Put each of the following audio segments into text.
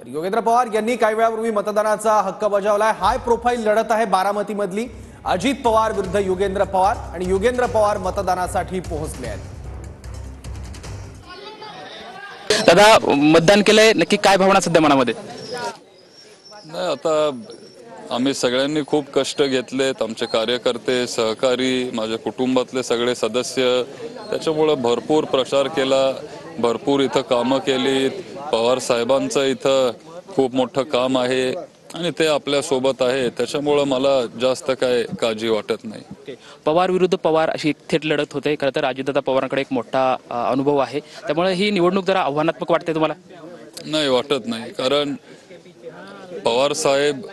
तर योगेंद्र पवार यांनी काही वेळापूर्वी मतदानाचा हक्क बजावलाय। हाय प्रोफाईल लढत आहे बारामती मधली। अजित पवार विरुद्ध योगेंद्र पवार आणि योगेंद्र पवार मतदानासाठी पोहोचले आहेत। दादा, मतदान केलंय, नक्की काय भावना सध्या मनामध्ये? नाही, आता आम्ही सगळ्यांनी खूप कष्ट घेतलेत, आमचे कार्यकर्ते, सहकारी, माझ्या कुटुंबातले सगळे सदस्य, त्याच्यामुळे भरपूर प्रचार केला, भरपूर इथं कामं केलीत। पवार साहेबांचं इथं खूप मोठं काम आहे आणि ते आपल्या सोबत आहे, त्याच्यामुळे मला जास्त काय काळजी वाटत नाही। पवार विरुद्ध पवार अशी एक थेट लढत होते। खरं तर अजितदादा पवारांकडे एक मोठा अनुभव आहे, त्यामुळे ही निवडणूक जरा आव्हानात्मक वाटते तुम्हाला? नाही, वाटत नाही, कारण पवार साहेब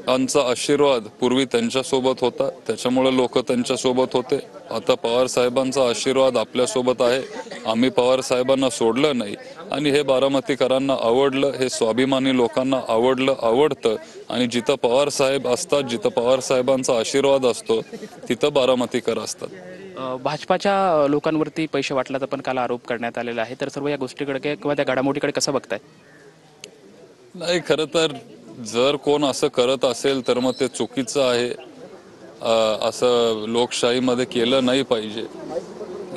यांचा आशीर्वाद पूर्वी त्यांच्या सोबत होता, त्याच्यामुळे लोक त्यांच्या सोबत होते। आता पवार साहेबांचा आशीर्वाद आपल्या सोबत आहे, आम्ही पवार साहेबांना सोडलं नाही आणि हे बारामतीकरांना आवडलं, हे स्वाभिमानी लोकांना आवडतं आणि जिथं पवार साहेब असतात, जिथं पवार साहेबांचा आशीर्वाद असतो, तिथं बारामतीकर असतात। भाजपाच्या लोकांवरती पैसे वाटल्याचा पण काल आरोप करण्यात आलेला आहे, तर सर्व या गोष्टीकडे किंवा त्या घडामोडीकडे कसं बघताय? नाही, खरं तर जर कोण असं करत असेल तर मग ते चुकीचं आहे, असं लोकशाहीमध्ये केलं नाही पाहिजे,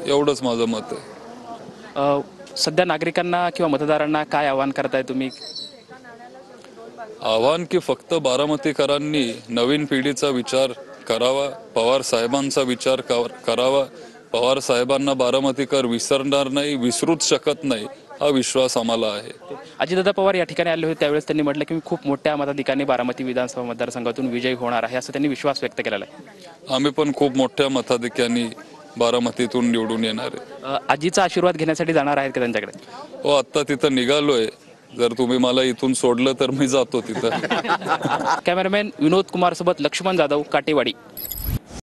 एवढंच माझं मत आहे। सध्या नागरिकांना किंवा मतदारांना काय आवाहन करताय तुम्ही? आव्हान की फक्त बारामतीकरांनी नवीन पिढीचा विचार करावा, पवार साहेबांचा विचार करावा। पवार साहेबांना बारामतीकर विसरणार नाही, विसरूच शकत नाही, हा विश्वास आम्हाला आहे। अजितदादा पवार या ठिकाणी आले होते, त्यावेळेस त्यांनी म्हटलं की मी खूप मोठ्या मताधिकाने बारामती विधानसभा मतदारसंघातून विजयी होणार आहे, असं त्यांनी विश्वास व्यक्त केलेला आहे। आम्ही पण खूप मोठ्या मताधिक्याने बारामतीतून निवडून येणार आहे। आजीचा आशीर्वाद घेण्यासाठी जाणार आहेत का त्यांच्याकडे? हो, आत्ता तिथं निघालोय, जर तुम्ही मला इथून सोडलं तर मी जातो तिथं। कॅमेरामॅन विनोद कुमार सोबत लक्ष्मण जाधव, काटेवाडी।